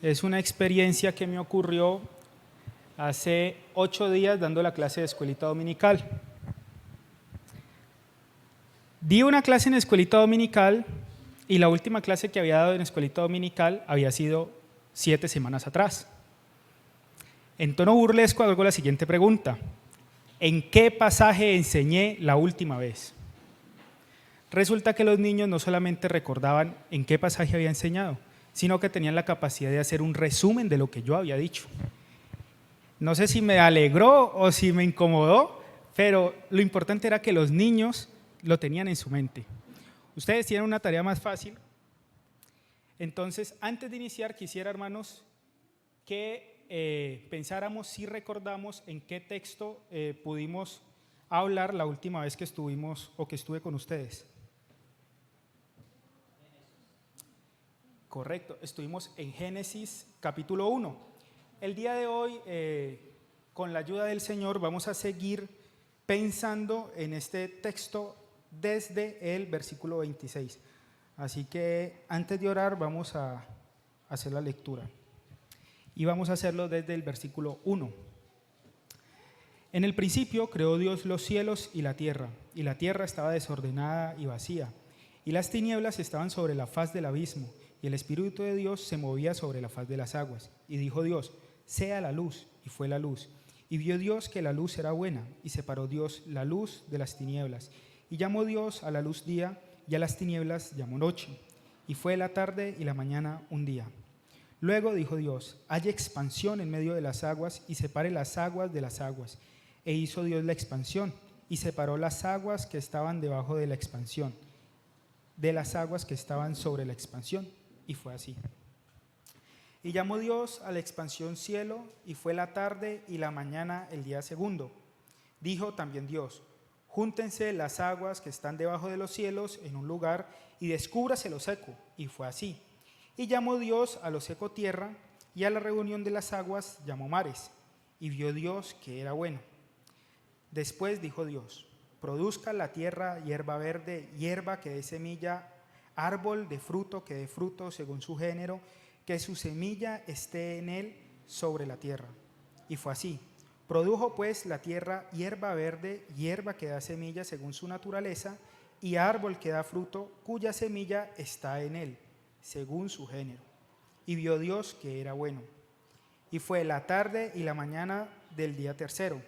Es una experiencia que me ocurrió hace 8 días dando la clase de escuelita dominical. Di una clase en escuelita dominical y la última clase que había dado en escuelita dominical había sido 7 semanas atrás. En tono burlesco hago la siguiente pregunta: ¿en qué pasaje enseñé la última vez? Resulta que los niños no solamente recordaban en qué pasaje había enseñado, sino que tenían la capacidad de hacer un resumen de lo que yo había dicho. No sé si me alegró o si me incomodó, pero lo importante era que los niños lo tenían en su mente. Ustedes tienen una tarea más fácil. Entonces, antes de iniciar, quisiera, hermanos, que pensáramos si recordamos en qué texto pudimos hablar la última vez que estuvimos o que estuve con ustedes. Correcto, estuvimos en Génesis capítulo 1. El día de hoy, con la ayuda del Señor, vamos a seguir pensando en este texto desde el versículo 26. Así que antes de orar vamos a hacer la lectura. Y vamos a hacerlo desde el versículo 1. En el principio creó Dios los cielos y la tierra estaba desordenada y vacía, y las tinieblas estaban sobre la faz del abismo, y el Espíritu de Dios se movía sobre la faz de las aguas. Y dijo Dios: sea la luz, y fue la luz. Y vio Dios que la luz era buena, y separó Dios la luz de las tinieblas. Y llamó Dios a la luz día, y a las tinieblas llamó noche. Y fue la tarde y la mañana un día. Luego dijo Dios: haya expansión en medio de las aguas, y separe las aguas de las aguas. E hizo Dios la expansión, y separó las aguas que estaban debajo de la expansión de las aguas que estaban sobre la expansión. Y fue así. Y llamó Dios a la expansión cielo, y fue la tarde y la mañana el día segundo. Dijo también Dios: júntense las aguas que están debajo de los cielos en un lugar, y descúbrase lo seco. Y fue así. Y llamó Dios a lo seco tierra, y a la reunión de las aguas llamó mares. Y vio Dios que era bueno. Después dijo Dios: produzca la tierra hierba verde, hierba que dé semilla, árbol de fruto que dé fruto según su género, que su semilla esté en él sobre la tierra. Y fue así. Produjo pues la tierra hierba verde, hierba que da semilla según su naturaleza, y árbol que da fruto, cuya semilla está en él, según su género. Y vio Dios que era bueno. Y fue la tarde y la mañana del día tercero.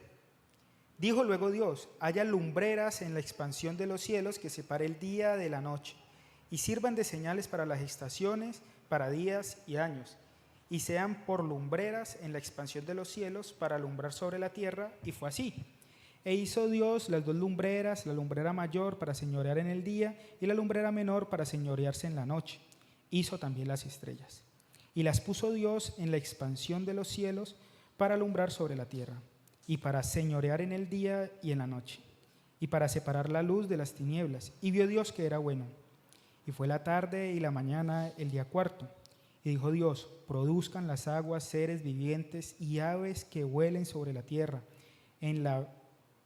Dijo luego Dios: haya lumbreras en la expansión de los cielos, que separe el día de la noche, y sirvan de señales para las estaciones, para días y años, y sean por lumbreras en la expansión de los cielos, para alumbrar sobre la tierra. Y fue así. E hizo Dios las dos lumbreras, la lumbrera mayor para señorear en el día, y la lumbrera menor para señorearse en la noche. Hizo también las estrellas. Y las puso Dios en la expansión de los cielos, para alumbrar sobre la tierra, y para señorear en el día y en la noche, y para separar la luz de las tinieblas. Y vio Dios que era bueno. Y fue la tarde y la mañana el día cuarto. Y dijo Dios: produzcan las aguas seres vivientes y aves que vuelen sobre la tierra, en la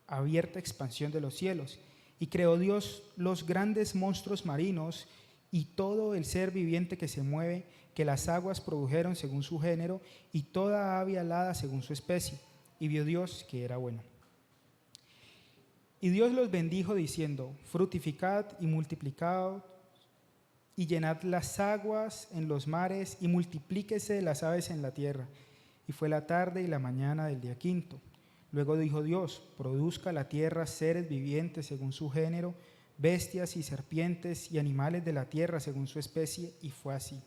abierta expansión de los cielos. Y creó Dios los grandes monstruos marinos y todo el ser viviente que se mueve, que las aguas produjeron según su género, y toda ave alada según su especie. Y vio Dios que era bueno. Y Dios los bendijo diciendo: fructificad y multiplicaos, y llenad las aguas en los mares, y multiplíquese las aves en la tierra. Y fue la tarde y la mañana del día quinto. Luego dijo Dios: produzca la tierra seres vivientes según su género, bestias y serpientes, y animales de la tierra según su especie. Y fue así.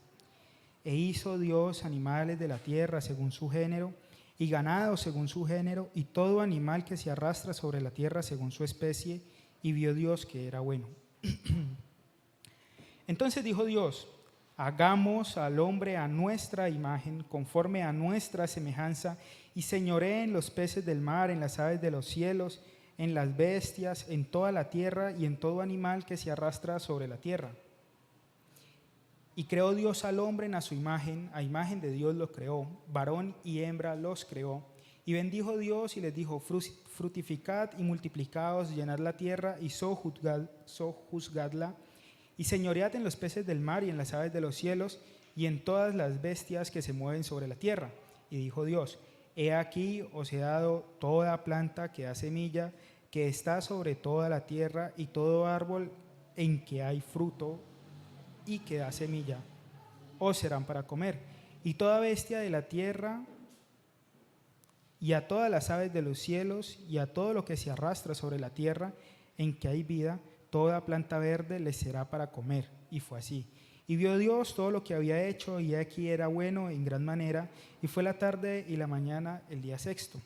E hizo Dios animales de la tierra según su género, y ganado según su género, y todo animal que se arrastra sobre la tierra según su especie. Y vio Dios que era bueno. Entonces dijo Dios: hagamos al hombre a nuestra imagen, conforme a nuestra semejanza, y señoree en los peces del mar, en las aves de los cielos, en las bestias, en toda la tierra, y en todo animal que se arrastra sobre la tierra. Y creó Dios al hombre a su imagen, a imagen de Dios lo creó, varón y hembra los creó. Y bendijo Dios y les dijo: fructificad y multiplicaos, llenad la tierra y sojuzgadla, y señoread en los peces del mar y en las aves de los cielos, y en todas las bestias que se mueven sobre la tierra. Y dijo Dios: He aquí os he dado toda planta que da semilla, que está sobre toda la tierra, y todo árbol en que hay fruto y que da semilla, os serán para comer. Y toda bestia de la tierra, y a todas las aves de los cielos, y a todo lo que se arrastra sobre la tierra, en que hay vida, toda planta verde les será para comer. Y fue así. Y vio Dios todo lo que había hecho, y aquí era bueno en gran manera, y fue la tarde y la mañana el día sexto.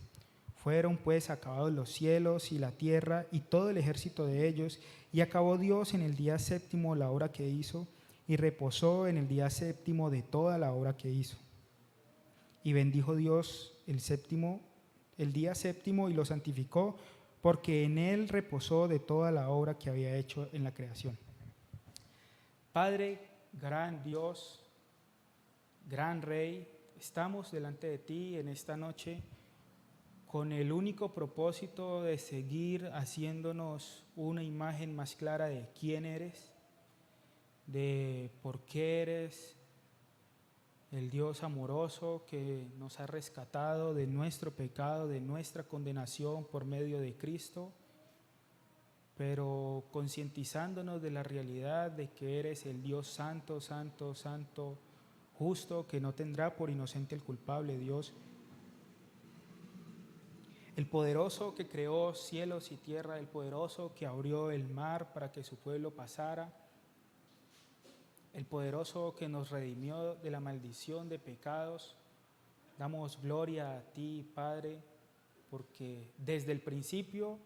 Fueron pues acabados los cielos y la tierra y todo el ejército de ellos, y acabó Dios en el día séptimo la obra que hizo, y reposó en el día séptimo de toda la obra que hizo. Y bendijo Dios el día séptimo, y lo santificó, porque en él reposó de toda la obra que había hecho en la creación. Padre, gran Dios, gran Rey, estamos delante de ti en esta noche con el único propósito de seguir haciéndonos una imagen más clara de quién eres, de por qué eres el Dios amoroso que nos ha rescatado de nuestro pecado, de nuestra condenación por medio de Cristo, pero concientizándonos de la realidad de que eres el Dios santo, santo, santo, justo, que no tendrá por inocente el culpable, Dios. El poderoso que creó cielos y tierra, el poderoso que abrió el mar para que su pueblo pasara, el poderoso que nos redimió de la maldición de pecados. Damos gloria a ti, Padre, porque desde el principio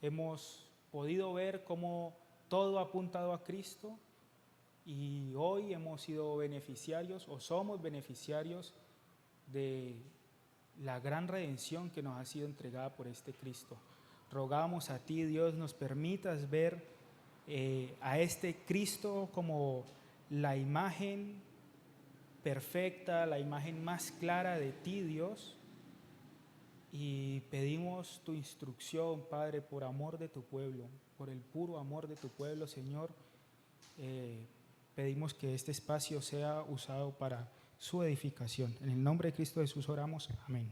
hemos podido ver cómo todo ha apuntado a Cristo, y hoy hemos sido beneficiarios o somos beneficiarios de la gran redención que nos ha sido entregada por este Cristo. Rogamos a ti, Dios, nos permitas ver a este Cristo como la imagen perfecta, la imagen más clara de ti, Dios, y pedimos tu instrucción, Padre, por amor de tu pueblo, por el puro amor de tu pueblo, Señor. Pedimos que este espacio sea usado para su edificación. En el nombre de Cristo Jesús oramos. Amén.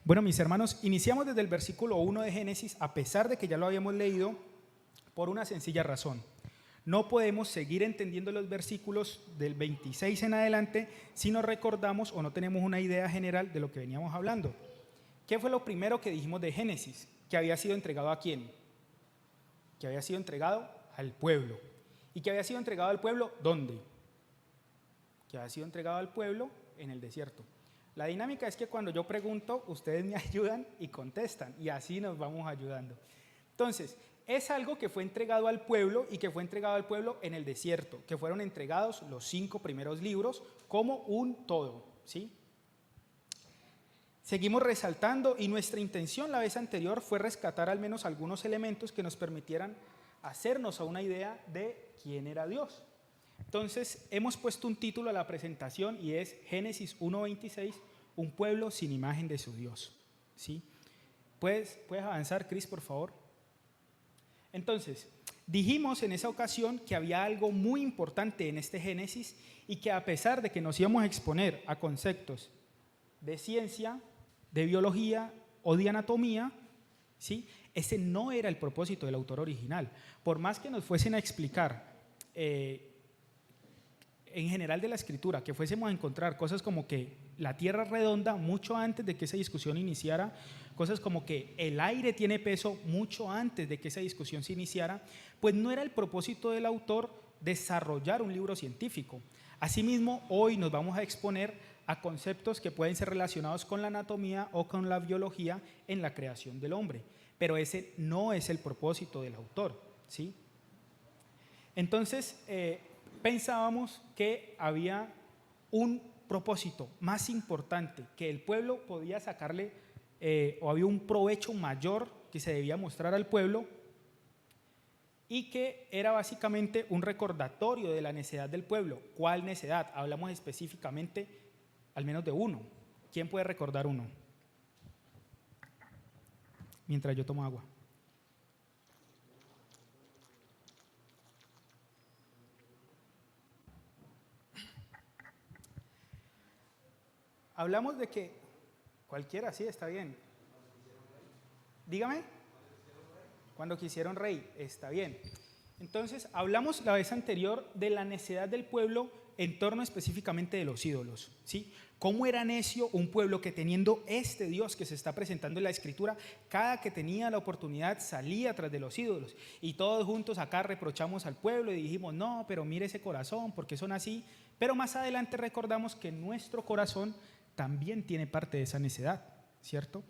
Bueno, mis hermanos, iniciamos desde el versículo 1 de Génesis, a pesar de que ya lo habíamos leído, por una sencilla razón. No podemos seguir entendiendo los versículos del 26 en adelante si no recordamos o no tenemos una idea general de lo que veníamos hablando. ¿Qué fue lo primero que dijimos de Génesis? Que había sido entregado ¿a quién? Que había sido entregado al pueblo. ¿Y que había sido entregado al pueblo dónde? Que había sido entregado al pueblo en el desierto. La dinámica es que cuando yo pregunto, ustedes me ayudan y contestan, y así nos vamos ayudando. Entonces, es algo que fue entregado al pueblo, y que fue entregado al pueblo en el desierto, que fueron entregados los 5 primeros libros como un todo, ¿sí? Seguimos resaltando, y nuestra intención la vez anterior fue rescatar al menos algunos elementos que nos permitieran hacernos a una idea de quién era Dios. Entonces, hemos puesto un título a la presentación, y es Génesis 1:26, un pueblo sin imagen de su Dios, ¿sí? ¿Puedes avanzar, Cris, por favor? Entonces, dijimos en esa ocasión que había algo muy importante en este Génesis, y que a pesar de que nos íbamos a exponer a conceptos de ciencia, de biología o de anatomía, ¿sí?, ese no era el propósito del autor original. Por más que nos fuesen a explicar en general de la escritura, que fuésemos a encontrar cosas como que la tierra es redonda mucho antes de que esa discusión iniciara, cosas como que el aire tiene peso mucho antes de que esa discusión se iniciara, pues no era el propósito del autor desarrollar un libro científico. Asimismo, hoy nos vamos a exponer a conceptos que pueden ser relacionados con la anatomía o con la biología en la creación del hombre, pero ese no es el propósito del autor, ¿sí? Entonces, pensábamos que había un propósito más importante, que el pueblo podía sacarle, o había un provecho mayor que se debía mostrar al pueblo, y que era básicamente un recordatorio de la necedad del pueblo. ¿Cuál necedad? Hablamos específicamente al menos de uno. ¿Quién puede recordar uno? Mientras yo tomo agua. hablamos de que cualquiera, sí, está bien. Dígame. Cuando quisieron rey, está bien. Entonces, hablamos la vez anterior de la necedad del pueblo en torno específicamente de los ídolos, ¿sí? ¿Cómo era necio un pueblo que teniendo este Dios que se está presentando en la Escritura, cada que tenía la oportunidad salía tras de los ídolos? Y todos juntos acá reprochamos al pueblo y dijimos, no, pero mire ese corazón, ¿por qué son así? Pero más adelante recordamos que nuestro corazón también tiene parte de esa necedad, ¿cierto?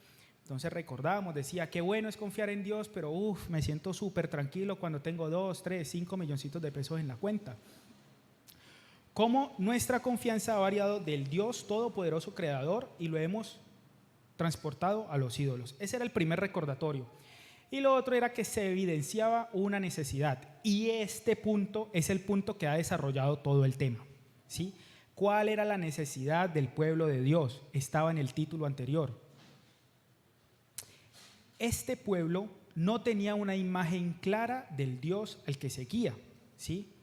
Entonces recordábamos, decía, qué bueno es confiar en Dios, pero me siento súper tranquilo cuando tengo 2, 3, 5 milloncitos de pesos en la cuenta. Cómo nuestra confianza ha variado del Dios todopoderoso creador y lo hemos transportado a los ídolos. Ese era el primer recordatorio. Y lo otro era que se evidenciaba una necesidad. Y este punto es el punto que ha desarrollado todo el tema, ¿sí? ¿Cuál era la necesidad del pueblo de Dios? Estaba en el título anterior. Este pueblo no tenía una imagen clara del Dios al que seguía, ¿sí?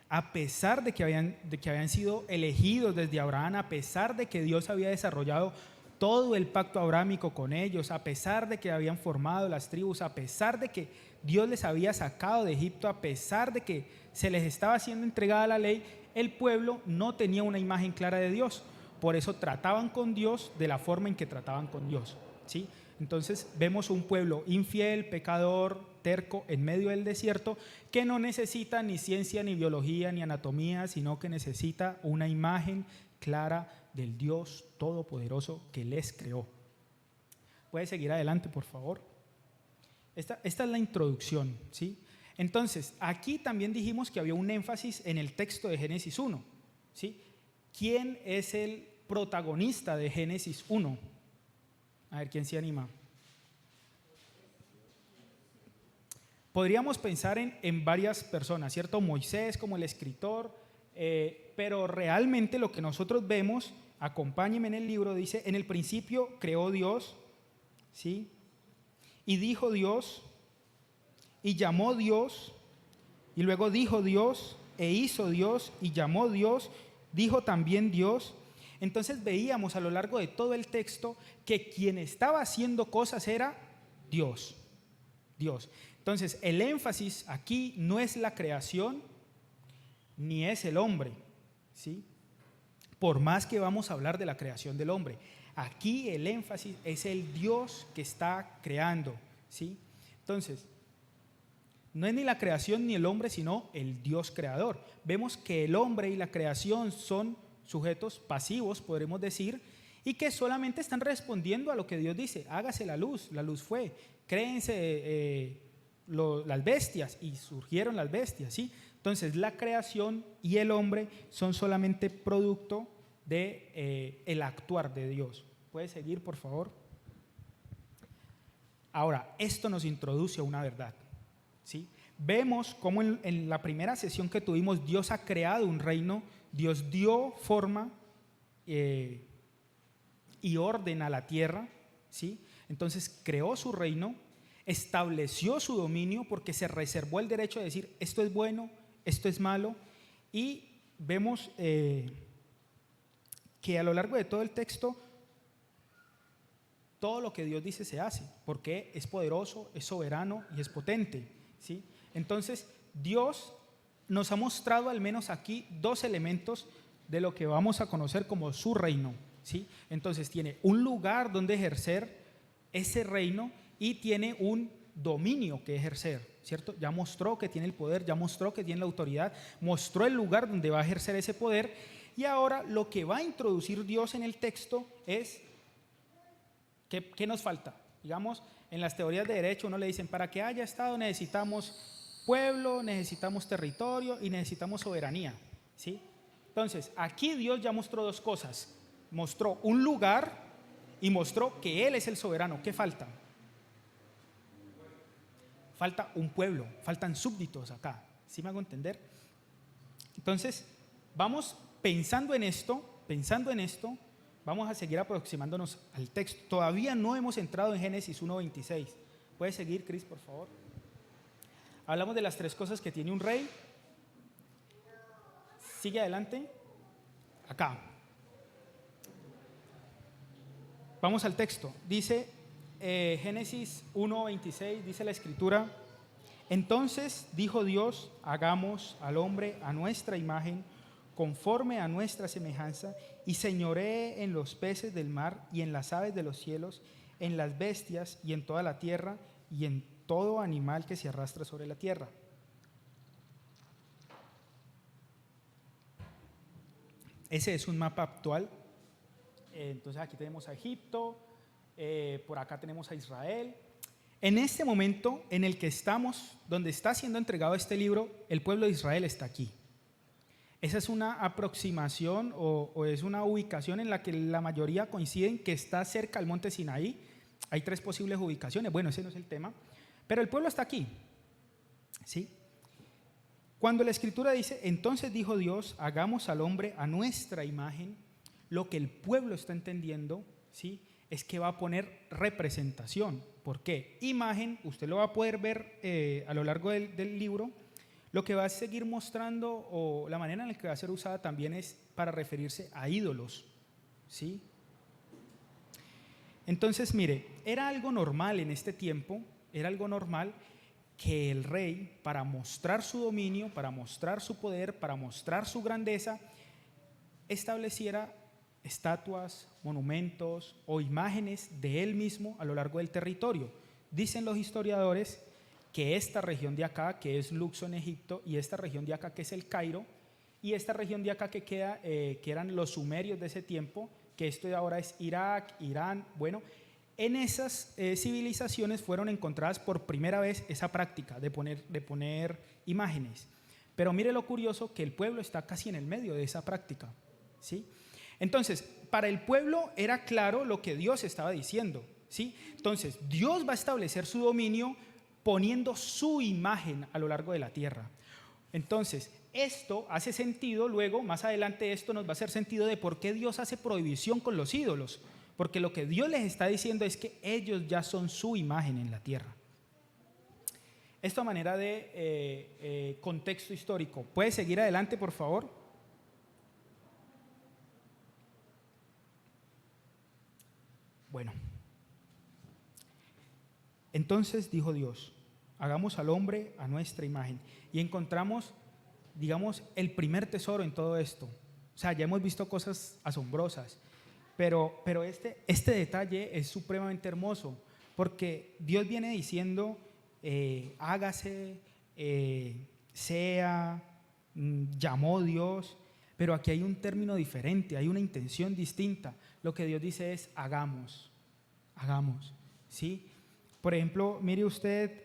A pesar de que habían sido elegidos desde Abraham, a pesar de que Dios había desarrollado todo el pacto abrámico con ellos, a pesar de que habían formado las tribus, a pesar de que Dios les había sacado de Egipto, a pesar de que se les estaba siendo entregada la ley, el pueblo no tenía una imagen clara de Dios. Por eso trataban con Dios de la forma en que trataban con Dios, ¿sí? Entonces vemos un pueblo infiel, pecador, terco, en medio del desierto, que no necesita ni ciencia, ni biología, ni anatomía, sino que necesita una imagen clara del Dios todopoderoso que les creó. ¿Puede seguir adelante, por favor? Esta es la introducción, ¿sí? Entonces, aquí también dijimos que había un énfasis en el texto de Génesis 1, ¿sí? ¿Quién es el protagonista de Génesis 1? A ver, ¿quién se anima? Podríamos pensar en varias personas, ¿cierto? Moisés como el escritor, pero realmente lo que nosotros vemos, acompáñenme en el libro, dice, en el principio creó Dios, ¿sí? Y dijo Dios, y llamó Dios, y luego dijo Dios, e hizo Dios, y llamó Dios, dijo también Dios. Entonces veíamos a lo largo de todo el texto que quien estaba haciendo cosas era Dios. Dios. Entonces el énfasis aquí no es la creación ni es el hombre, ¿sí? Por más que vamos a hablar de la creación del hombre, aquí el énfasis es el Dios que está creando, ¿sí? Entonces, no es ni la creación ni el hombre, sino el Dios creador. Vemos que el hombre y la creación son sujetos pasivos, podremos decir, y que solamente están respondiendo a lo que Dios dice. Hágase la luz fue, créense las bestias, y surgieron las bestias, ¿sí? Entonces la creación y el hombre son solamente producto de el actuar de Dios. ¿Puede seguir, por favor? Ahora, esto nos introduce a una verdad, ¿sí? Vemos cómo en la primera sesión que tuvimos, Dios ha creado un reino, Dios dio forma y orden a la tierra, ¿sí? Entonces creó su reino, estableció su dominio porque se reservó el derecho de decir esto es bueno, esto es malo, y vemos que a lo largo de todo el texto todo lo que Dios dice se hace, porque es poderoso, es soberano y es potente, ¿sí? Entonces Dios nos ha mostrado al menos aquí dos elementos de lo que vamos a conocer como su reino, ¿sí? Entonces tiene un lugar donde ejercer ese reino y tiene un dominio que ejercer, ¿cierto? Ya mostró que tiene el poder, ya mostró que tiene la autoridad, mostró el lugar donde va a ejercer ese poder, y ahora lo que va a introducir Dios en el texto es, ¿qué nos falta? Digamos, en las teorías de derecho uno le dicen, para que haya Estado necesitamos pueblo, necesitamos territorio y necesitamos soberanía, ¿sí? Entonces, aquí Dios ya mostró dos cosas, mostró un lugar y mostró que Él es el soberano. ¿Qué falta? Falta un pueblo, faltan súbditos acá, ¿sí me hago entender? Entonces, vamos pensando en esto, vamos a seguir aproximándonos al texto. Todavía no hemos entrado en Génesis 1:26. ¿Puedes seguir, Cris, por favor? Hablamos de las tres cosas que tiene un rey. Sigue adelante. Acá. Vamos al texto. Dice Génesis 1:26, dice la escritura: entonces dijo Dios, hagamos al hombre a nuestra imagen, conforme a nuestra semejanza, y señoree en los peces del mar y en las aves de los cielos, en las bestias y en toda la tierra y en todo animal que se arrastra sobre la tierra. Ese es un mapa actual. Entonces aquí tenemos a Egipto, por acá tenemos a Israel. En este momento en el que estamos, donde está siendo entregado este libro, el pueblo de Israel está aquí. Esa es una aproximación o es una ubicación en la que la mayoría coinciden que está cerca al monte Sinaí. Hay 3 posibles ubicaciones, bueno, ese no es el tema, pero el pueblo está aquí, ¿sí? Cuando la escritura dice, entonces dijo Dios, hagamos al hombre a nuestra imagen, lo que el pueblo está entendiendo, ¿sí?, es que va a poner representación. ¿Por qué? Imagen, usted lo va a poder ver a lo largo del libro. Lo que va a seguir mostrando o la manera en la que va a ser usada también es para referirse a ídolos, ¿sí? Entonces, mire, era algo normal en este tiempo, era algo normal que el rey, para mostrar su dominio, para mostrar su poder, para mostrar su grandeza, estableciera estatuas, monumentos o imágenes de él mismo a lo largo del territorio. Dicen los historiadores que esta región de acá, que es Luxor en Egipto, y esta región de acá, que es el Cairo, y esta región de acá que queda, que eran los sumerios de ese tiempo, que esto de ahora es Irak, Irán, bueno, en esas civilizaciones fueron encontradas por primera vez esa práctica de poner imágenes. Pero mire lo curioso, que el pueblo está casi en el medio de esa práctica, ¿sí? Entonces, para el pueblo era claro lo que Dios estaba diciendo, ¿sí? Entonces, Dios va a establecer su dominio poniendo su imagen a lo largo de la tierra. Entonces, esto hace sentido, luego, más adelante esto nos va a hacer sentido de por qué Dios hace prohibición con los ídolos, porque lo que Dios les está diciendo es que ellos ya son su imagen en la tierra. Esto a manera de contexto histórico. ¿Puede seguir adelante, por favor? Bueno, entonces dijo Dios, hagamos al hombre a nuestra imagen. Y encontramos, digamos, el primer tesoro en todo esto. O sea, ya hemos visto cosas asombrosas, pero este detalle es supremamente hermoso, porque Dios viene diciendo, hágase, sea, llamó Dios, pero aquí hay un término diferente, hay una intención distinta. Lo que Dios dice es hagamos, ¿sí? Por ejemplo, mire usted,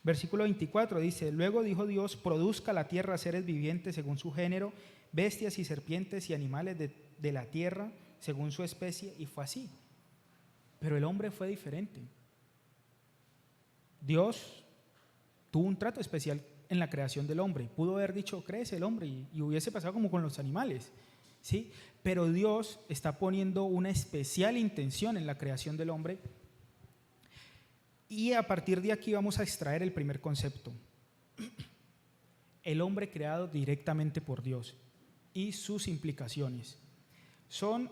versículo 24 dice, luego dijo Dios, produzca la tierra seres vivientes según su género, bestias y serpientes y animales de la tierra según su especie, y fue así. Pero el hombre fue diferente. Dios tuvo un trato especial en la creación del hombre. Pudo haber dicho, crece el hombre, y hubiese pasado como con los animales, ¿sí? Pero Dios está poniendo una especial intención en la creación del hombre, y a partir de aquí vamos a extraer el primer concepto. El hombre creado directamente por Dios y sus implicaciones. Son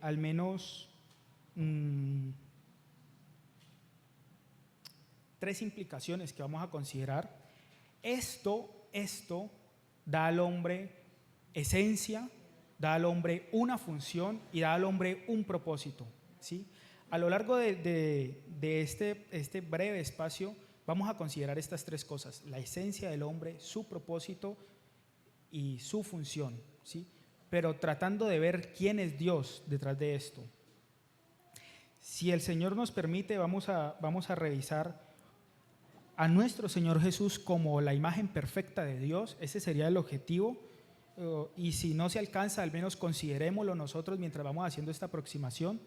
al menos 3 implicaciones que vamos a considerar. Esto da al hombre esencia, da al hombre una función y da al hombre un propósito, ¿sí? A lo largo de este breve espacio vamos a considerar estas 3 cosas: la esencia del hombre, su propósito y su función, ¿sí? Pero tratando de ver quién es Dios detrás de esto. Si el Señor nos permite, vamos a revisar a nuestro Señor Jesús como la imagen perfecta de Dios. Ese sería el objetivo, y si no se alcanza, al menos considerémoslo nosotros mientras vamos haciendo esta aproximación.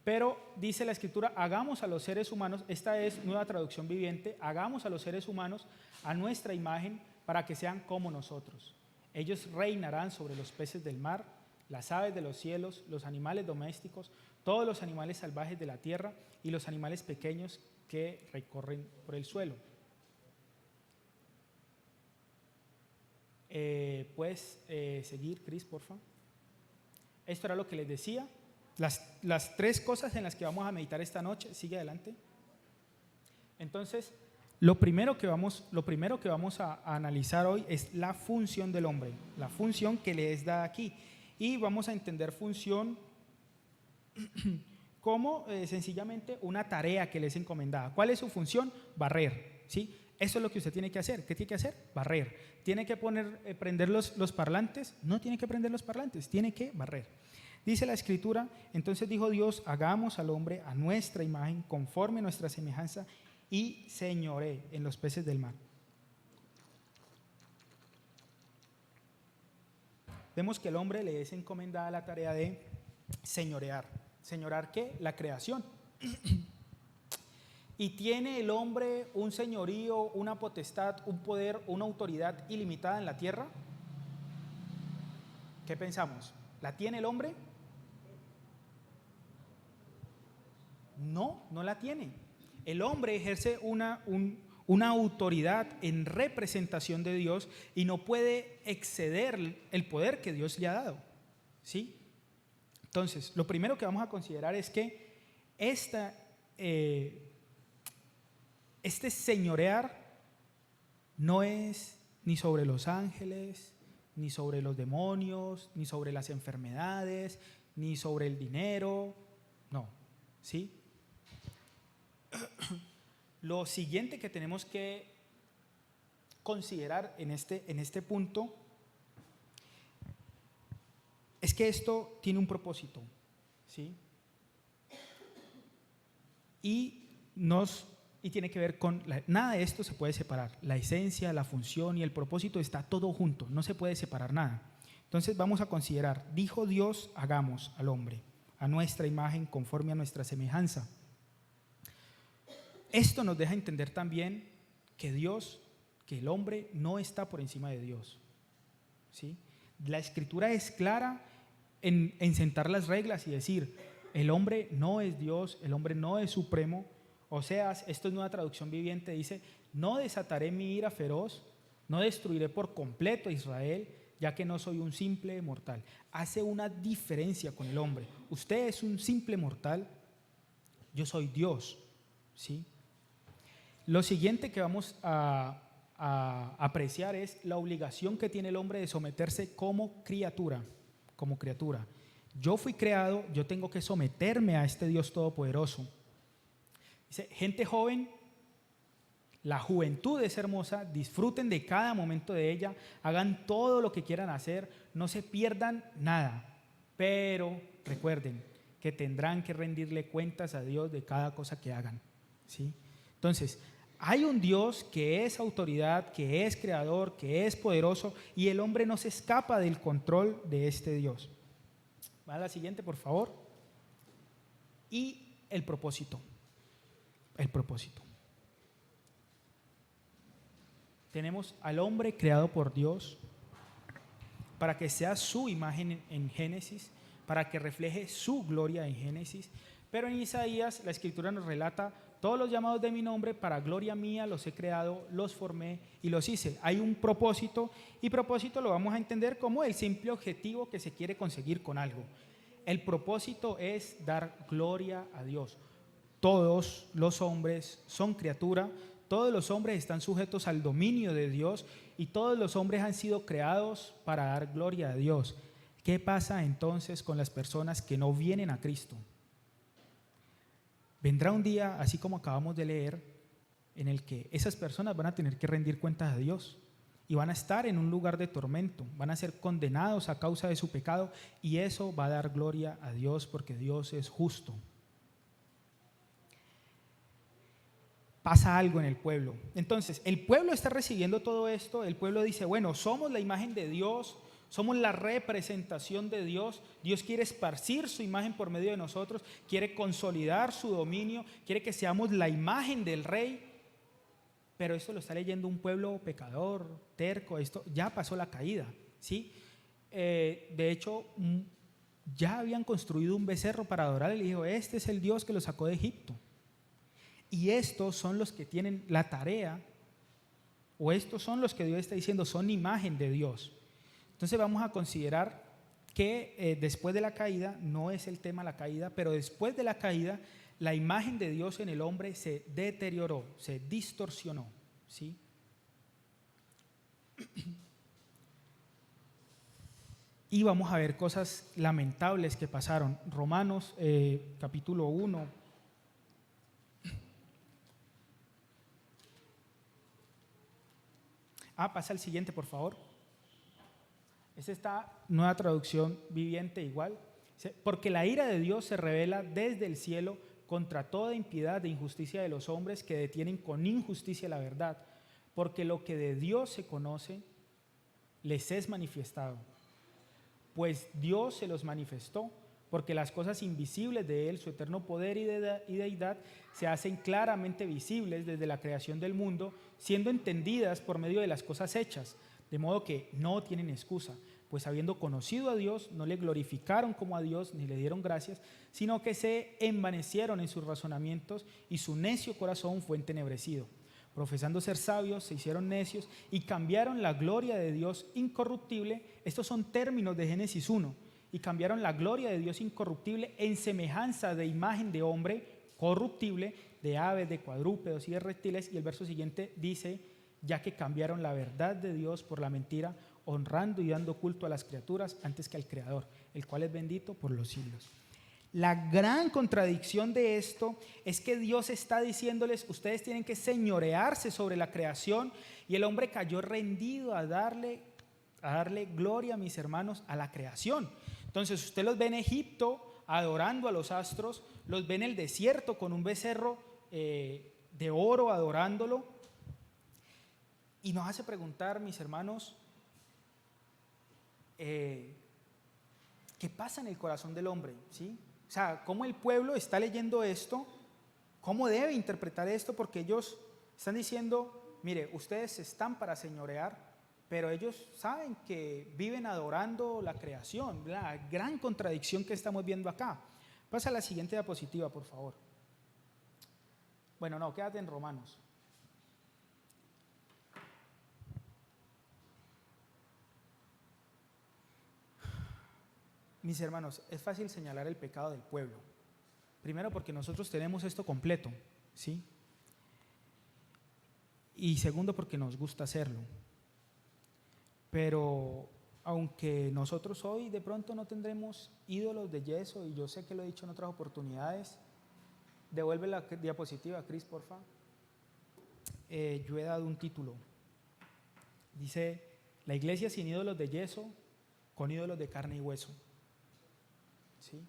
Pero dice la Escritura, hagamos a los seres humanos, esta es Nueva Traducción Viviente, hagamos a los seres humanos a nuestra imagen para que sean como nosotros. Ellos reinarán sobre los peces del mar, las aves de los cielos, los animales domésticos, todos los animales salvajes de la tierra y los animales pequeños que recorren por el suelo. Puedes seguir, Cris, por favor. Esto era lo que les decía. Las 3 cosas en las que vamos a meditar esta noche. Sigue adelante. Entonces, lo primero que vamos a analizar hoy es la función del hombre, la función que le es dada aquí. Y vamos a entender función como sencillamente una tarea que le es encomendada. ¿Cuál es su función? Barrer, ¿sí? Eso es lo que usted tiene que hacer. ¿Qué tiene que hacer? Barrer. ¿Tiene que prender los parlantes? No tiene que prender los parlantes, tiene que barrer. Dice la Escritura, entonces dijo Dios, hagamos al hombre a nuestra imagen, conforme a nuestra semejanza, y señoree en los peces del mar. Vemos que el hombre le es encomendada la tarea de señorear. ¿Señorear qué? La creación. ¿Y tiene el hombre un señorío, una potestad, un poder, una autoridad ilimitada en la tierra? ¿Qué pensamos? ¿La tiene el hombre? No, no la tiene. El hombre ejerce una autoridad en representación de Dios y no puede exceder el poder que Dios le ha dado, ¿sí? Entonces, lo primero que vamos a considerar es que este señorear no es ni sobre los ángeles, ni sobre los demonios, ni sobre las enfermedades, ni sobre el dinero, no, ¿sí? Lo siguiente que tenemos que considerar en este punto es que esto tiene un propósito, ¿sí? Y tiene que ver con, nada de esto se puede separar, la esencia, la función y el propósito está todo junto, no se puede separar nada. Entonces vamos a considerar, dijo Dios, hagamos al hombre a nuestra imagen, conforme a nuestra semejanza. Esto nos deja entender también que el hombre no está por encima de Dios, ¿sí? La Escritura es clara en sentar las reglas y decir, el hombre no es Dios, el hombre no es supremo. Oseas, esto es una traducción viviente, dice, no desataré mi ira feroz, no destruiré por completo a Israel, ya que no soy un simple mortal. Hace una diferencia con el hombre. Usted es un simple mortal, yo soy Dios, ¿sí? Lo siguiente que vamos a apreciar es la obligación que tiene el hombre de someterse como criatura. Yo fui creado, yo tengo que someterme a este Dios todopoderoso. Dice, gente joven, la juventud es hermosa, disfruten de cada momento de ella, hagan todo lo que quieran hacer, no se pierdan nada, pero recuerden que tendrán que rendirle cuentas a Dios de cada cosa que hagan, ¿sí? Entonces, hay un Dios que es autoridad, que es creador, que es poderoso, y el hombre no se escapa del control de este Dios. Va a la siguiente, por favor. Y el propósito. Tenemos al hombre creado por Dios para que sea su imagen en Génesis, para que refleje su gloria en Génesis. Pero en Isaías la Escritura nos relata, todos los llamados de mi nombre, para gloria mía los he creado, los formé y los hice. Hay un propósito, y propósito lo vamos a entender como el simple objetivo que se quiere conseguir con algo. El propósito es dar gloria a Dios. Todos los hombres son criatura, todos los hombres están sujetos al dominio de Dios y todos los hombres han sido creados para dar gloria a Dios. ¿Qué pasa entonces con las personas que no vienen a Cristo? Vendrá un día, así como acabamos de leer, en el que esas personas van a tener que rendir cuentas a Dios y van a estar en un lugar de tormento, van a ser condenados a causa de su pecado, y eso va a dar gloria a Dios porque Dios es justo. Pasa algo en el pueblo. Entonces, el pueblo está recibiendo todo esto, el pueblo dice, bueno, somos la imagen de Dios, somos la representación de Dios, Dios quiere esparcir su imagen por medio de nosotros, quiere consolidar su dominio, quiere que seamos la imagen del rey, pero esto lo está leyendo un pueblo pecador, terco, esto ya pasó la caída, ¿sí? De hecho, ya habían construido un becerro para adorar y le dijo, este es el Dios que lo sacó de Egipto. Y estos son los que tienen la tarea o estos son los que Dios está diciendo son imagen de Dios. Entonces vamos a considerar que después de la caída, no es el tema la caída, pero después de la caída, la imagen de Dios en el hombre se deterioró, se distorsionó, ¿sí? Y vamos a ver cosas lamentables que pasaron. Romanos capítulo 1. Pasa al siguiente, por favor. Es esta nueva traducción viviente igual. Porque la ira de Dios se revela desde el cielo contra toda impiedad e injusticia de los hombres que detienen con injusticia la verdad. Porque lo que de Dios se conoce les es manifestado. Pues Dios se los manifestó, porque las cosas invisibles de Él, su eterno poder y deidad, se hacen claramente visibles desde la creación del mundo, siendo entendidas por medio de las cosas hechas, de modo que no tienen excusa, pues habiendo conocido a Dios, no le glorificaron como a Dios, ni le dieron gracias, sino que se envanecieron en sus razonamientos, y su necio corazón fue entenebrecido. Profesando ser sabios, se hicieron necios y cambiaron la gloria de Dios incorruptible. Estos son términos de Génesis 1. Y cambiaron la gloria de Dios incorruptible en semejanza de imagen de hombre corruptible, de aves, de cuadrúpedos y de reptiles. Y el verso siguiente dice, ya que cambiaron la verdad de Dios por la mentira, honrando y dando culto a las criaturas antes que al Creador, el cual es bendito por los siglos. La gran contradicción de esto es que Dios está diciéndoles, ustedes tienen que señorearse sobre la creación, y el hombre cayó rendido a darle gloria, mis hermanos, a la creación. Entonces usted los ve en Egipto adorando a los astros, los ve en el desierto con un becerro de oro adorándolo, y nos hace preguntar, mis hermanos, ¿qué pasa en el corazón del hombre? ¿Sí? O sea, ¿cómo el pueblo está leyendo esto? ¿Cómo debe interpretar esto? Porque ellos están diciendo, mire, ustedes están para señorear, pero ellos saben que viven adorando la creación. La gran contradicción que estamos viendo acá. Pasa a la siguiente diapositiva, por favor. Bueno, no, quédate en Romanos. Mis hermanos, es fácil señalar el pecado del pueblo. Primero porque nosotros tenemos esto completo, ¿sí? Y segundo porque nos gusta hacerlo. Pero aunque nosotros hoy de pronto no tendremos ídolos de yeso, y yo sé que lo he dicho en otras oportunidades, devuelve la diapositiva, Cris, porfa. Yo he dado un título. Dice, la iglesia sin ídolos de yeso, con ídolos de carne y hueso. ¿Sí?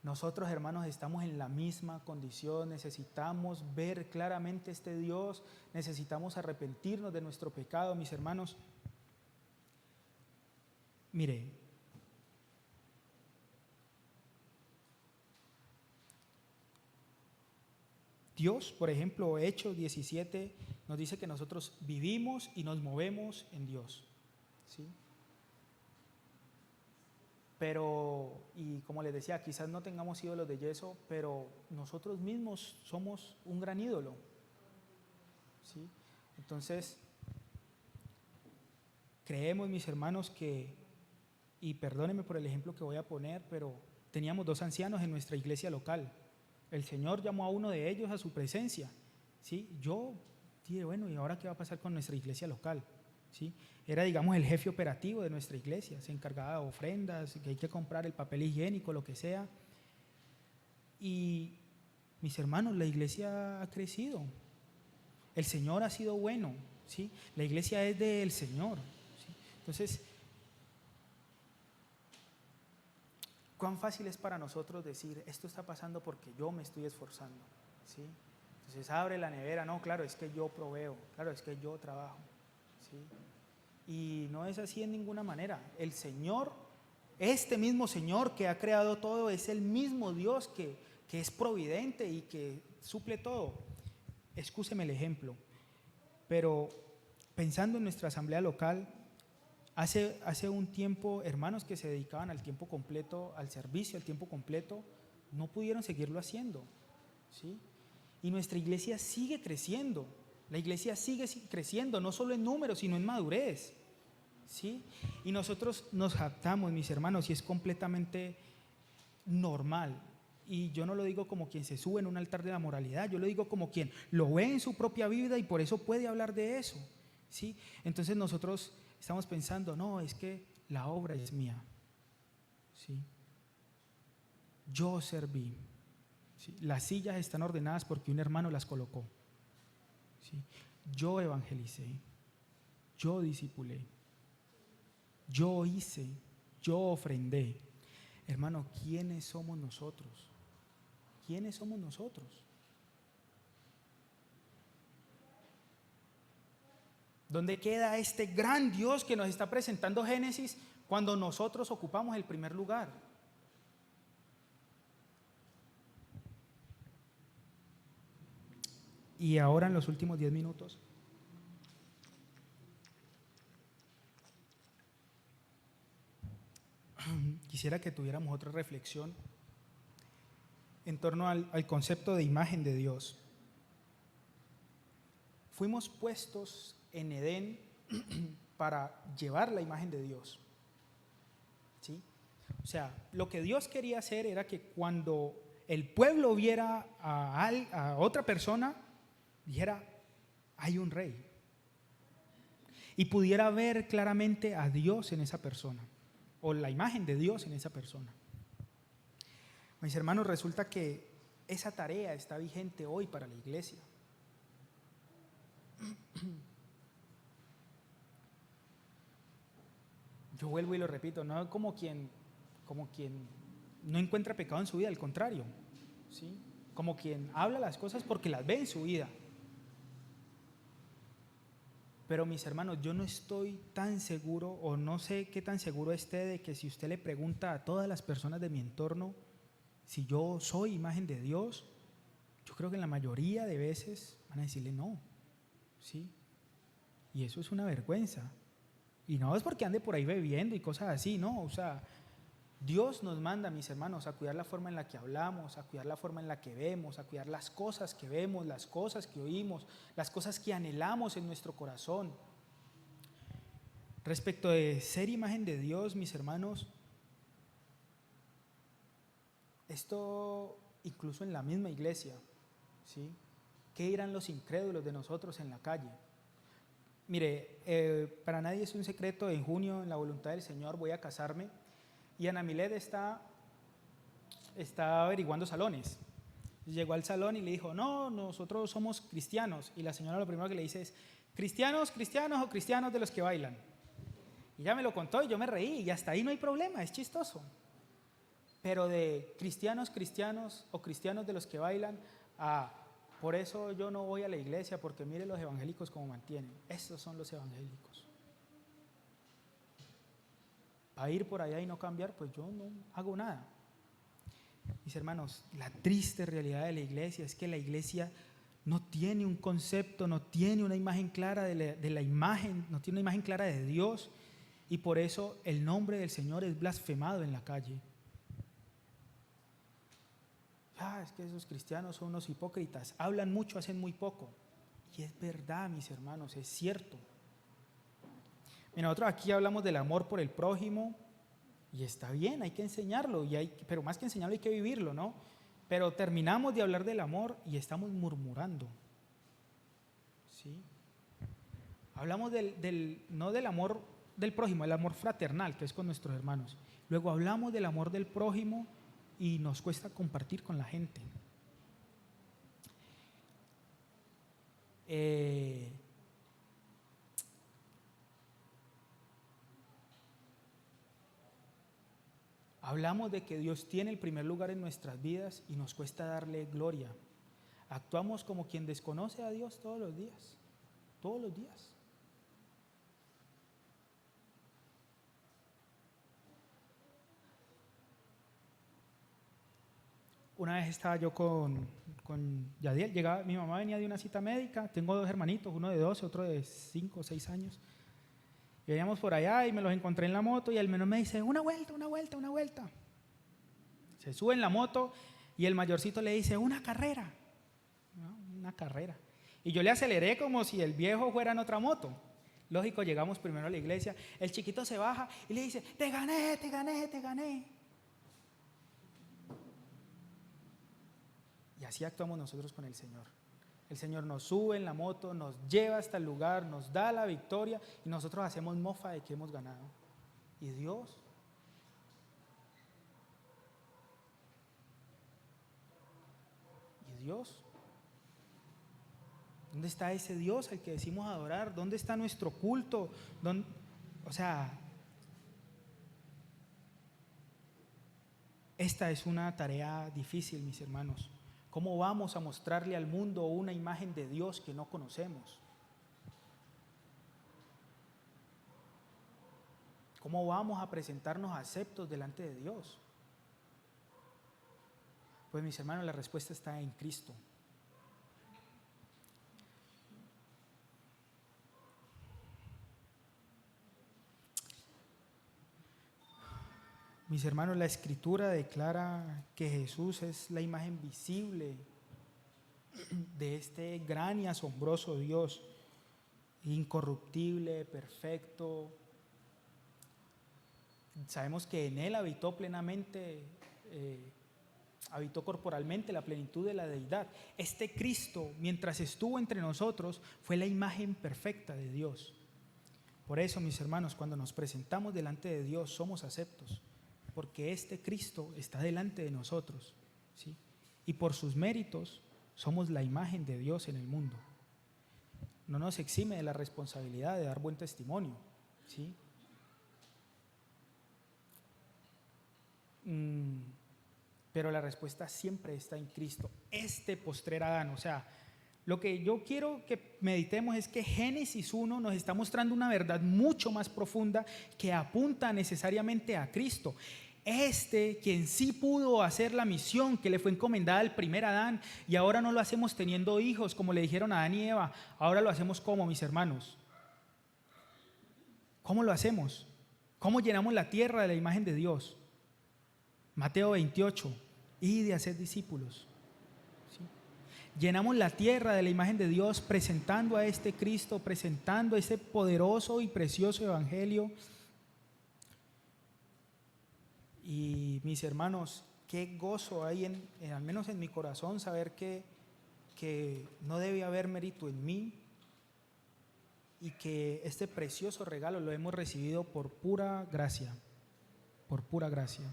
Nosotros, hermanos, estamos en la misma condición, necesitamos ver claramente este Dios, necesitamos arrepentirnos de nuestro pecado, mis hermanos. Mire, Dios, por ejemplo, Hechos 17 nos dice que nosotros vivimos y nos movemos en Dios, ¿sí? Pero, y como les decía, quizás no tengamos ídolos de yeso, pero nosotros mismos somos un gran ídolo, ¿sí? Entonces, creemos, mis hermanos, que, y perdónenme por el ejemplo que voy a poner, pero teníamos 2 ancianos en nuestra iglesia local. El Señor llamó a uno de ellos a su presencia, ¿sí? Yo dije, bueno, ¿y ahora qué va a pasar con nuestra iglesia local? ¿Sí? Era, digamos, el jefe operativo de nuestra iglesia, se encargaba de ofrendas, que hay que comprar el papel higiénico, lo que sea. Y mis hermanos, la iglesia ha crecido, el Señor ha sido bueno, ¿sí? La iglesia es del Señor, ¿sí? Entonces, ¿cuán fácil es para nosotros decir, esto está pasando porque yo me estoy esforzando? ¿Sí? Entonces abre la nevera, no, claro, es que yo proveo, claro, es que yo trabajo, ¿sí? Y no es así en ninguna manera. El Señor, este mismo Señor que ha creado todo, es el mismo Dios que es providente y que suple todo. Excúseme el ejemplo, pero pensando en nuestra asamblea local, hace un tiempo, hermanos que se dedicaban al tiempo completo, al servicio, al tiempo completo, no pudieron seguirlo haciendo, ¿sí? Y nuestra iglesia sigue creciendo. La iglesia sigue creciendo, no solo en números, sino en madurez, ¿sí? Y nosotros nos jactamos, mis hermanos, y es completamente normal. Y yo no lo digo como quien se sube en un altar de la moralidad, yo lo digo como quien lo ve en su propia vida y por eso puede hablar de eso, ¿sí? Entonces nosotros estamos pensando, no, es que la obra es mía, ¿sí? Yo serví, ¿sí? Las sillas están ordenadas porque un hermano las colocó, ¿sí? Yo evangelicé, yo discipulé, yo hice, yo ofrendé. Hermano, ¿quiénes somos nosotros? ¿Quiénes somos nosotros? ¿Dónde queda este gran Dios que nos está presentando Génesis cuando nosotros ocupamos el primer lugar? Y ahora en los últimos 10 minutos quisiera que tuviéramos otra reflexión en torno al concepto de imagen de Dios. Fuimos puestos en Edén para llevar la imagen de Dios, ¿sí? O sea, lo que Dios quería hacer era que cuando el pueblo viera a otra persona, dijera, hay un rey, y pudiera ver claramente a Dios en esa persona, o la imagen de Dios en esa persona. Mis hermanos, resulta que esa tarea está vigente hoy para la iglesia. Yo vuelvo y lo repito, no como quien no encuentra pecado en su vida, al contrario, ¿sí? Como quien habla las cosas porque las ve en su vida. Pero mis hermanos, yo no estoy tan seguro, o no sé qué tan seguro esté de que si usted le pregunta a todas las personas de mi entorno si yo soy imagen de Dios, yo creo que en la mayoría de veces van a decirle no, ¿sí? Y eso es una vergüenza. Y no es porque ande por ahí bebiendo y cosas así, no, o sea, Dios nos manda, mis hermanos, a cuidar la forma en la que hablamos, a cuidar la forma en la que vemos, a cuidar las cosas que vemos, las cosas que oímos, las cosas que anhelamos en nuestro corazón. Respecto de ser imagen de Dios, mis hermanos, esto incluso en la misma iglesia, ¿sí? ¿Qué dirán los incrédulos de nosotros en la calle? Mire, para nadie es un secreto, en junio, en la voluntad del Señor, voy a casarme y Ana Milet está averiguando salones. Llegó al salón y le dijo, no, nosotros somos cristianos. Y la señora lo primero que le dice es, ¿cristianos o cristianos de los que bailan? Y ya me lo contó y yo me reí y hasta ahí no hay problema, es chistoso. Pero de cristianos o cristianos de los que bailan, por eso yo no voy a la iglesia, porque mire los evangélicos cómo mantienen. Estos son los evangélicos. A ir por allá y no cambiar, pues yo no hago nada. Mis hermanos, la triste realidad de la iglesia es que la iglesia no tiene un concepto, no tiene una imagen clara de la imagen, no tiene una imagen clara de Dios, y por eso el nombre del Señor es blasfemado en la calle. Es que esos cristianos son unos hipócritas, hablan mucho, hacen muy poco. Y es verdad, mis hermanos, es cierto. Mira, nosotros aquí hablamos del amor por el prójimo, y está bien, hay que enseñarlo, pero más que enseñarlo hay que vivirlo, ¿no? Pero terminamos de hablar del amor y estamos murmurando, ¿sí? Hablamos no del amor del prójimo, el amor fraternal, que es con nuestros hermanos. Luego hablamos del amor del prójimo y nos cuesta compartir con la gente. Hablamos de que Dios tiene el primer lugar en nuestras vidas y nos cuesta darle gloria. Actuamos como quien desconoce a Dios todos los días, todos los días. Una vez estaba yo con Yadiel, mi mamá venía de una cita médica, tengo dos hermanitos, uno de 12, otro de 5 o 6 años. Y veníamos por allá y me los encontré en la moto y al menos me dice, una vuelta. Se sube en la moto y el mayorcito le dice, una carrera, ¿no? Una carrera. Y yo le aceleré como si el viejo fuera en otra moto. Lógico, llegamos primero a la iglesia, el chiquito se baja y le dice, te gané, te gané, te gané. Y así actuamos nosotros con el Señor. El Señor nos sube en la moto, nos lleva hasta el lugar, nos da la victoria y nosotros hacemos mofa de que hemos ganado. ¿Y Dios? ¿Y Dios? ¿Dónde está ese Dios al que decimos adorar? ¿Dónde está nuestro culto? Esta es una tarea difícil, mis hermanos. ¿Cómo vamos a mostrarle al mundo una imagen de Dios que no conocemos? ¿Cómo vamos a presentarnos aceptos delante de Dios? Pues mis hermanos, la respuesta está en Cristo. Mis hermanos, la Escritura declara que Jesús es la imagen visible de este gran y asombroso Dios, incorruptible, perfecto. Sabemos que en Él habitó plenamente, habitó corporalmente la plenitud de la deidad. Este Cristo, mientras estuvo entre nosotros, fue la imagen perfecta de Dios. Por eso, mis hermanos, cuando nos presentamos delante de Dios, somos aceptos, porque este Cristo está delante de nosotros, ¿sí? Y por sus méritos somos la imagen de Dios en el mundo. No nos exime de la responsabilidad de dar buen testimonio, ¿sí? Pero la respuesta siempre está en Cristo, este postrer Adán. O sea, lo que yo quiero que meditemos es que Génesis 1 nos está mostrando una verdad mucho más profunda que apunta necesariamente a Cristo. Quien sí pudo hacer la misión que le fue encomendada al primer Adán, y ahora no lo hacemos teniendo hijos como le dijeron a Adán y Eva, ahora lo hacemos como, mis hermanos. ¿Cómo lo hacemos? ¿Cómo llenamos la tierra de la imagen de Dios? Mateo 28, id y haced discípulos. ¿Sí? Llenamos la tierra de la imagen de Dios presentando a este Cristo, presentando ese poderoso y precioso evangelio. Y mis hermanos, qué gozo hay al menos en mi corazón saber que no debe haber mérito en mí y que este precioso regalo lo hemos recibido por pura gracia, por pura gracia.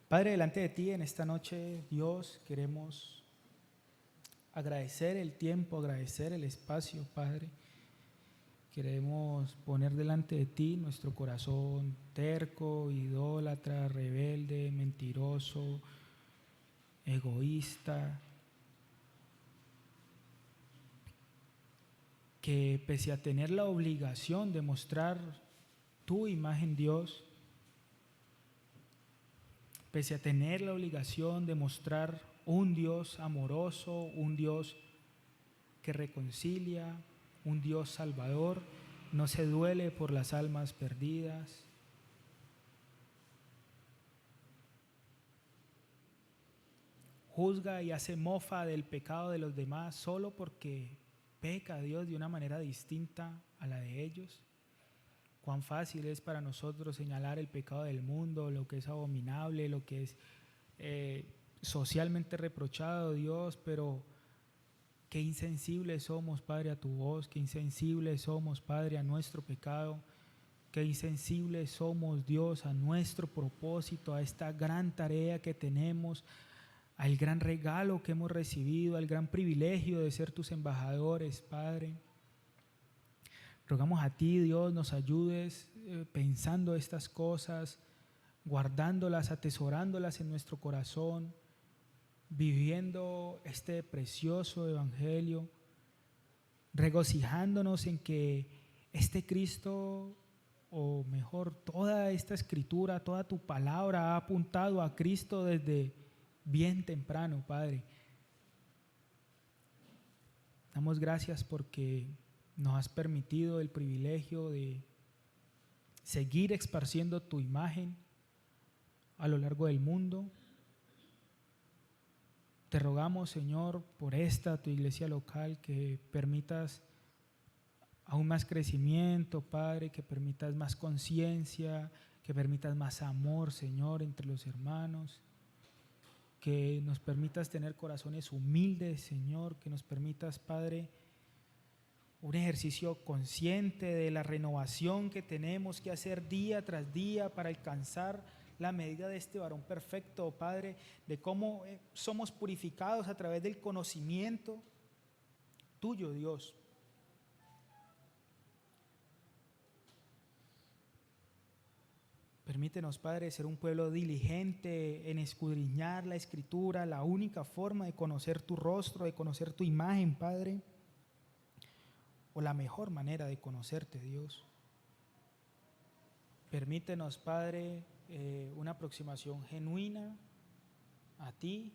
Padre, delante de ti en esta noche, Dios, queremos agradecer el tiempo, agradecer el espacio, Padre. Queremos poner delante de ti nuestro corazón terco, idólatra, rebelde, mentiroso, egoísta, que pese a tener la obligación de mostrar tu imagen, Dios, pese a tener la obligación de mostrar un Dios amoroso, un Dios que reconcilia, un Dios salvador, no se duele por las almas perdidas. Juzga y hace mofa del pecado de los demás solo porque peca a Dios de una manera distinta a la de ellos. Cuán fácil es para nosotros señalar el pecado del mundo, lo que es abominable, lo que es socialmente reprochado, Dios, pero qué insensibles somos, Padre, a tu voz, qué insensibles somos, Padre, a nuestro pecado, qué insensibles somos, Dios, a nuestro propósito, a esta gran tarea que tenemos, al gran regalo que hemos recibido, al gran privilegio de ser tus embajadores, Padre. Rogamos a ti, Dios, nos ayudes pensando estas cosas, guardándolas, atesorándolas en nuestro corazón, viviendo este precioso evangelio, regocijándonos en que este Cristo, o mejor, toda esta escritura, toda tu palabra ha apuntado a Cristo desde bien temprano, Padre. Damos gracias porque nos has permitido el privilegio de seguir esparciendo tu imagen a lo largo del mundo. Te rogamos, Señor, por esta, tu iglesia local, que permitas aún más crecimiento, Padre, que permitas más conciencia, que permitas más amor, Señor, entre los hermanos, que nos permitas tener corazones humildes, Señor, que nos permitas, Padre, un ejercicio consciente de la renovación que tenemos que hacer día tras día para alcanzar la medida de este varón perfecto, Padre, de cómo somos purificados a través del conocimiento tuyo, Dios. Permítenos, Padre, ser un pueblo diligente en escudriñar la Escritura, la única forma de conocer tu rostro, de conocer tu imagen, Padre, o la mejor manera de conocerte, Dios. Permítenos, Padre, una aproximación genuina a ti,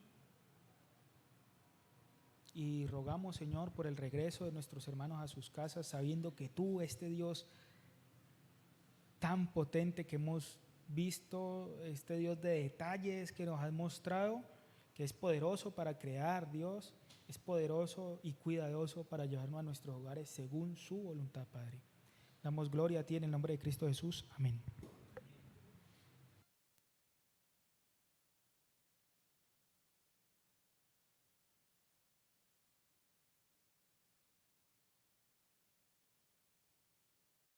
y rogamos, Señor, por el regreso de nuestros hermanos a sus casas, sabiendo que tú, este Dios tan potente que hemos visto, este Dios de detalles que nos has mostrado, que es poderoso para crear, Dios, es poderoso y cuidadoso para llevarnos a nuestros hogares según su voluntad, Padre. Damos gloria a ti en el nombre de Cristo Jesús. Amén.